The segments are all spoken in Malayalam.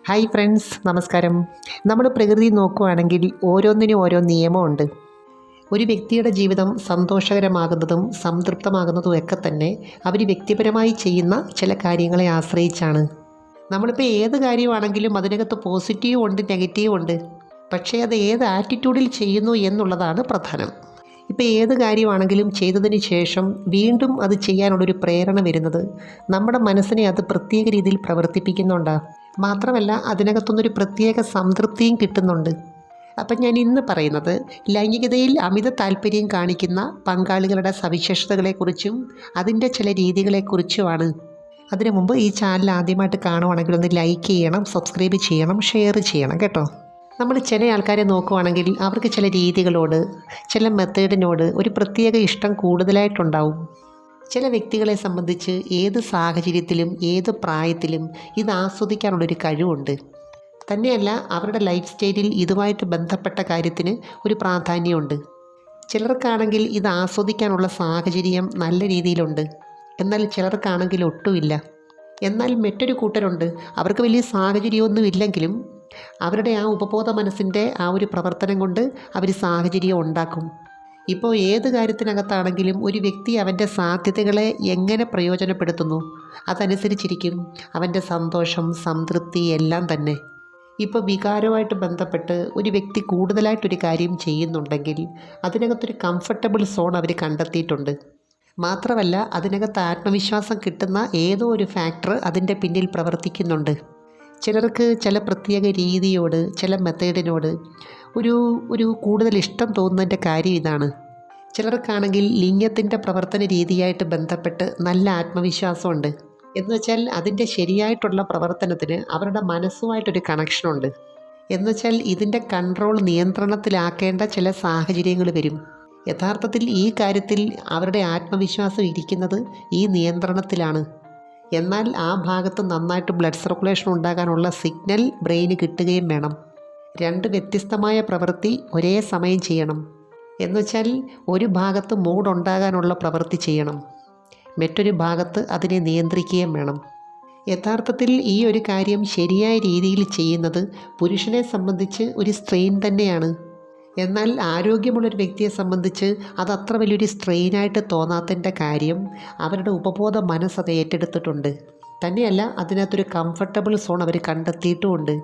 ഹായ് ഫ്രണ്ട്സ്, നമസ്കാരം. നമ്മൾ പ്രകൃതി നോക്കുകയാണെങ്കിൽ ഓരോന്നിനും ഓരോ നിയമമുണ്ട്. ഒരു വ്യക്തിയുടെ ജീവിതം സന്തോഷകരമാകുന്നതും സംതൃപ്തമാകുന്നതും ഒക്കെ തന്നെ അവർ വ്യക്തിപരമായി ചെയ്യുന്ന ചില കാര്യങ്ങളെ ആശ്രയിച്ചാണ്. നമ്മളിപ്പോൾ ഏത് കാര്യമാണെങ്കിലും അതിനകത്ത് പോസിറ്റീവും ഉണ്ട്, നെഗറ്റീവും ഉണ്ട്. പക്ഷേ അത് ഏത് ആറ്റിറ്റ്യൂഡിൽ ചെയ്യുന്നു എന്നുള്ളതാണ് പ്രധാനം. ഇപ്പോൾ ഏത് കാര്യമാണെങ്കിലും ചെയ്തതിന് ശേഷം വീണ്ടും അത് ചെയ്യാനുള്ളൊരു പ്രേരണ വരുന്നത് നമ്മുടെ മനസ്സിനെ അത് പ്രത്യേക രീതിയിൽ പ്രവർത്തിപ്പിക്കുന്നുണ്ടാണ്. മാത്രമല്ല അതിനകത്തുനിന്നൊരു പ്രത്യേക സംതൃപ്തിയും കിട്ടുന്നുണ്ട്. അപ്പം ഞാൻ ഇന്ന് പറയുന്നത് ലൈംഗികതയിൽ അമിത താല്പര്യം കാണിക്കുന്ന പങ്കാളികളുടെ സവിശേഷതകളെക്കുറിച്ചും അതിൻ്റെ ചില രീതികളെക്കുറിച്ചുമാണ്. അതിനു മുമ്പ് ഈ ചാനൽ ആദ്യമായിട്ട് കാണുവാണെങ്കിൽ ഒന്ന് ലൈക്ക് ചെയ്യണം, സബ്സ്ക്രൈബ് ചെയ്യണം, ഷെയർ ചെയ്യണം കേട്ടോ. നമ്മൾ ചില ആൾക്കാരെ നോക്കുവാണെങ്കിൽ അവർക്ക് ചില രീതികളോട്, ചില മെത്തേഡിനോട് ഒരു പ്രത്യേക ഇഷ്ടം കൂടുതലായിട്ടുണ്ടാവും. ചില വ്യക്തികളെ സംബന്ധിച്ച് ഏത് സാഹചര്യത്തിലും ഏത് പ്രായത്തിലും ഇത് ആസ്വദിക്കാനുള്ളൊരു കഴിവുണ്ട്. തന്നെയല്ല അവരുടെ ലൈഫ് സ്റ്റൈലിൽ ഇതുമായിട്ട് ബന്ധപ്പെട്ട കാര്യത്തിന് ഒരു പ്രാധാന്യമുണ്ട്. ചിലർക്കാണെങ്കിൽ ഇത് ആസ്വദിക്കാനുള്ള സാഹചര്യം നല്ല രീതിയിലുണ്ട്, എന്നാൽ ചിലർക്കാണെങ്കിൽ ഒട്ടുമില്ല. എന്നാൽ മറ്റൊരു കൂട്ടരുണ്ട്, അവർക്ക് വലിയ സാഹചര്യമൊന്നും ഇല്ലെങ്കിലും അവരുടെ ആ ഉപബോധ മനസ്സിൻ്റെ ആ ഒരു പ്രവർത്തനം കൊണ്ട് അവർ സാഹചര്യം ഉണ്ടാക്കും. ഇപ്പോൾ ഏത് കാര്യത്തിനകത്താണെങ്കിലും ഒരു വ്യക്തി അവൻ്റെ സാധ്യതകളെ എങ്ങനെ പ്രയോജനപ്പെടുത്തുന്നു അതനുസരിച്ചിരിക്കും അവൻ്റെ സന്തോഷം, സംതൃപ്തി എല്ലാം തന്നെ. ഇപ്പോൾ വികാരവുമായിട്ട് ബന്ധപ്പെട്ട് ഒരു വ്യക്തി കൂടുതലായിട്ടൊരു കാര്യം ചെയ്യുന്നുണ്ടെങ്കിൽ അതിനകത്തൊരു കംഫർട്ടബിൾ സോൺ അവർ കണ്ടെത്തിയിട്ടുണ്ട്. മാത്രമല്ല അതിനകത്ത് ആത്മവിശ്വാസം കിട്ടുന്ന ഏതോ ഒരു ഫാക്ടർ അതിൻ്റെ പിന്നിൽ പ്രവർത്തിക്കുന്നുണ്ട്. ചിലർക്ക് ചില പ്രത്യേക രീതിയോട്, ചില മെത്തേഡിനോട് ഒരു ഒരു കൂടുതൽ ഇഷ്ടം തോന്നുന്നതിൻ്റെ കാര്യം ഇതാണ്. ചിലർക്കാണെങ്കിൽ ലിംഗത്തിൻ്റെ പ്രവർത്തന രീതിയായിട്ട് ബന്ധപ്പെട്ട് നല്ല ആത്മവിശ്വാസമുണ്ട്. എന്നുവെച്ചാൽ അതിൻ്റെ ശരിയായിട്ടുള്ള പ്രവർത്തനത്തിന് അവരുടെ മനസ്സുമായിട്ടൊരു കണക്ഷനുണ്ട്. എന്നുവെച്ചാൽ ഇതിൻ്റെ കൺട്രോൾ നിയന്ത്രണത്തിലാക്കേണ്ട ചില സാഹചര്യങ്ങൾ വരും. യഥാർത്ഥത്തിൽ ഈ കാര്യത്തിൽ അവരുടെ ആത്മവിശ്വാസം ഇരിക്കുന്നത് ഈ നിയന്ത്രണത്തിലാണ്. എന്നാൽ ആ ഭാഗത്ത് നന്നായിട്ട് ബ്ലഡ് സർക്കുലേഷൻ ഉണ്ടാകാനുള്ള സിഗ്നൽ ബ്രെയിന് കിട്ടുകയും വേണം. രണ്ട് വ്യത്യസ്തമായ പ്രവൃത്തി ഒരേ സമയം ചെയ്യണം. എന്നുവെച്ചാൽ ഒരു ഭാഗത്ത് മൂഡ് ഉണ്ടാകാനുള്ള പ്രവൃത്തി ചെയ്യണം, മറ്റൊരു ഭാഗത്ത് അതിനെ നിയന്ത്രിക്കുകയും വേണം. യഥാർത്ഥത്തിൽ ഈ ഒരു കാര്യം ശരിയായ രീതിയിൽ ചെയ്യുന്നത് പുരുഷനെ സംബന്ധിച്ച് ഒരു സ്ട്രെയിൻ തന്നെയാണ്. എന്നാൽ ആരോഗ്യമുള്ളൊരു വ്യക്തിയെ സംബന്ധിച്ച് അതത്ര വലിയൊരു സ്ട്രെയിനായിട്ട് തോന്നാത്തതിൻ്റെ കാര്യം അവരുടെ ഉപബോധ മനസ്സത് ഏറ്റെടുത്തിട്ടുണ്ട്. തന്നെയല്ല അതിനകത്തൊരു കംഫർട്ടബിൾ സോൺ അവർ കണ്ടെത്തിയിട്ടുമുണ്ട്.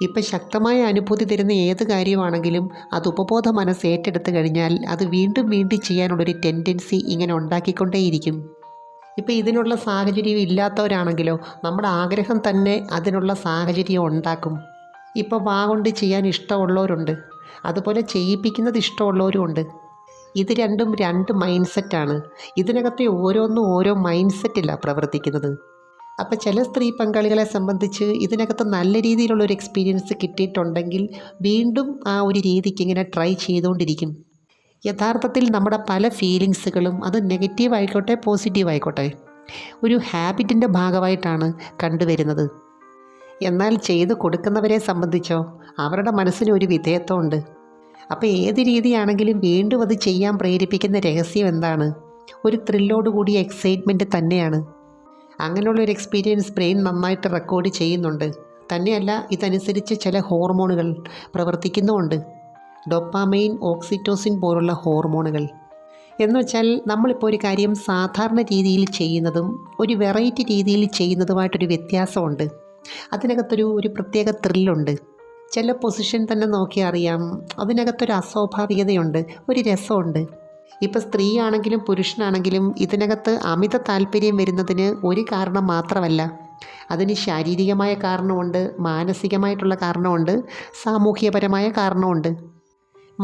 ഇപ്പം ശക്തമായ അനുഭൂതി തരുന്ന ഏത് കാര്യമാണെങ്കിലും അത് ഉപബോധ മനസ്സ് ഏറ്റെടുത്ത് കഴിഞ്ഞാൽ അത് വീണ്ടും വീണ്ടും ചെയ്യാനുള്ളൊരു ടെൻഡൻസി ഇങ്ങനെ ഉണ്ടാക്കിക്കൊണ്ടേയിരിക്കും. ഇപ്പം ഇതിനുള്ള സാഹചര്യം ഇല്ലാത്തവരാണെങ്കിലോ നമ്മുടെ ആഗ്രഹം തന്നെ അതിനുള്ള സാഹചര്യം ഉണ്ടാക്കും. ഇപ്പോൾ വാ കൊണ്ട് ചെയ്യാൻ ഇഷ്ടമുള്ളവരുണ്ട്, അതുപോലെ ചെയ്യിപ്പിക്കുന്നത് ഇഷ്ടമുള്ളവരും ഉണ്ട്. ഇത് രണ്ടും രണ്ട് മൈൻഡ് സെറ്റാണ്. ഇതിനകത്തെ ഓരോന്നും ഓരോ മൈൻഡ് സെറ്റിലാണ് പ്രവർത്തിക്കുന്നത്. അപ്പോൾ ചില സ്ത്രീ പങ്കാളികളെ സംബന്ധിച്ച് ഇതിനകത്ത് നല്ല രീതിയിലുള്ളൊരു എക്സ്പീരിയൻസ് കിട്ടിയിട്ടുണ്ടെങ്കിൽ വീണ്ടും ആ ഒരു രീതിക്ക് ഇങ്ങനെ ട്രൈ ചെയ്തുകൊണ്ടിരിക്കും. യഥാർത്ഥത്തിൽ നമ്മുടെ പല ഫീലിങ്സുകളും അത് നെഗറ്റീവ് ആയിക്കോട്ടെ പോസിറ്റീവ് ആയിക്കോട്ടെ ഒരു ഹാബിറ്റിൻ്റെ ഭാഗമായിട്ടാണ് കണ്ടുവരുന്നത്. എന്നാൽ ചെയ്ത് കൊടുക്കുന്നവരെ സംബന്ധിച്ചോ അവരുടെ മനസ്സിന് ഒരു വിധേയത്വമുണ്ട്. അപ്പോൾ ഏത് രീതിയാണെങ്കിലും വീണ്ടും അത് ചെയ്യാൻ പ്രേരിപ്പിക്കുന്ന രഹസ്യം എന്താണ്? ഒരു ത്രില്ലോടുകൂടിയ എക്സൈറ്റ്മെൻറ്റ് തന്നെയാണ്. അങ്ങനെയുള്ളൊരു എക്സ്പീരിയൻസ് ബ്രെയിൻ നന്നായിട്ട് റെക്കോർഡ് ചെയ്യുന്നുണ്ട്. തന്നെയല്ല ഇതനുസരിച്ച് ചില ഹോർമോണുകൾ പ്രവർത്തിക്കുന്നുമുണ്ട്, ഡോപ്പാമൈൻ, ഓക്സിറ്റോസിൻ പോലുള്ള ഹോർമോണുകൾ. എന്നുവെച്ചാൽ നമ്മളിപ്പോൾ ഒരു കാര്യം സാധാരണ രീതിയിൽ ചെയ്യുന്നതും ഒരു വെറൈറ്റി രീതിയിൽ ചെയ്യുന്നതുമായിട്ടൊരു വ്യത്യാസമുണ്ട്. അതിനകത്തൊരു പ്രത്യേക ത്രില്ലുണ്ട്. ചില പൊസിഷൻ തന്നെ നോക്കി അറിയാം, അതിനകത്തൊരു അസ്വാഭാവികതയുണ്ട്, ഒരു രസമുണ്ട്. ഇപ്പോൾ സ്ത്രീ ആണെങ്കിലും പുരുഷനാണെങ്കിലും ഇതിനകത്ത് അമിത താല്പര്യം വരുന്നതിന് ഒരു കാരണം മാത്രമല്ല, അതിന് ശാരീരികമായ കാരണമുണ്ട്, മാനസികമായിട്ടുള്ള കാരണമുണ്ട്, സാമൂഹ്യപരമായ കാരണമുണ്ട്.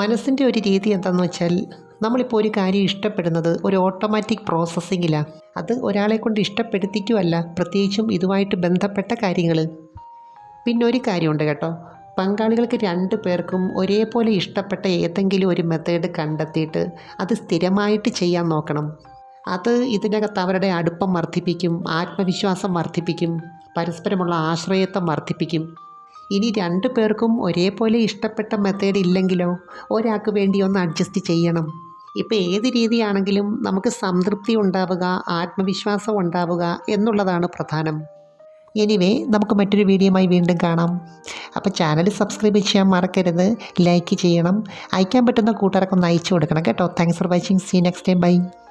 മനസ്സിൻ്റെ ഒരു രീതി എന്താണെന്ന് വെച്ചാൽ നമ്മളിപ്പോൾ ഒരു കാര്യം ഇഷ്ടപ്പെടുന്നത് ഒരു ഓട്ടോമാറ്റിക് പ്രോസസ്സിങ്ങിലാണ്. അത് ഒരാളെ കൊണ്ട് ഇഷ്ടപ്പെടുത്തിക്കുമല്ല, പ്രത്യേകിച്ചും ഇതുമായിട്ട് ബന്ധപ്പെട്ട കാര്യങ്ങൾ. പിന്നെ ഒരു കാര്യമുണ്ട് കേട്ടോ, പങ്കാളികൾക്ക് രണ്ടു പേർക്കും ഒരേപോലെ ഇഷ്ടപ്പെട്ട ഏതെങ്കിലും ഒരു മെത്തേഡ് കണ്ടെത്തിയിട്ട് അത് സ്ഥിരമായിട്ട് ചെയ്യാൻ നോക്കണം. അത് ഇതിനകത്ത് അവരുടെ അടുപ്പം വർദ്ധിപ്പിക്കും, ആത്മവിശ്വാസം വർദ്ധിപ്പിക്കും, പരസ്പരമുള്ള ആശ്രയത്വം വർദ്ധിപ്പിക്കും. ഇനി രണ്ടു പേർക്കും ഒരേപോലെ ഇഷ്ടപ്പെട്ട മെത്തേഡ് ഇല്ലെങ്കിലോ ഒരാൾക്ക് വേണ്ടി ഒന്ന് അഡ്ജസ്റ്റ് ചെയ്യണം. ഇപ്പോൾ ഏത് രീതിയാണെങ്കിലും നമുക്ക് സംതൃപ്തി ഉണ്ടാവുക, ആത്മവിശ്വാസം ഉണ്ടാവുക എന്നുള്ളതാണ് പ്രധാനം. എനിവേ നമുക്ക് മറ്റൊരു വീഡിയോയുമായി വീണ്ടും കാണാം. അപ്പോൾ ചാനൽ സബ്സ്ക്രൈബ് ചെയ്യാൻ മറക്കരുത്, ലൈക്ക് ചെയ്യണം, അയക്കാൻ പറ്റുന്ന കൂട്ടുകാർക്കൊന്ന് അയച്ചു കൊടുക്കണം കേട്ടോ. Thanks for watching. See next time. By.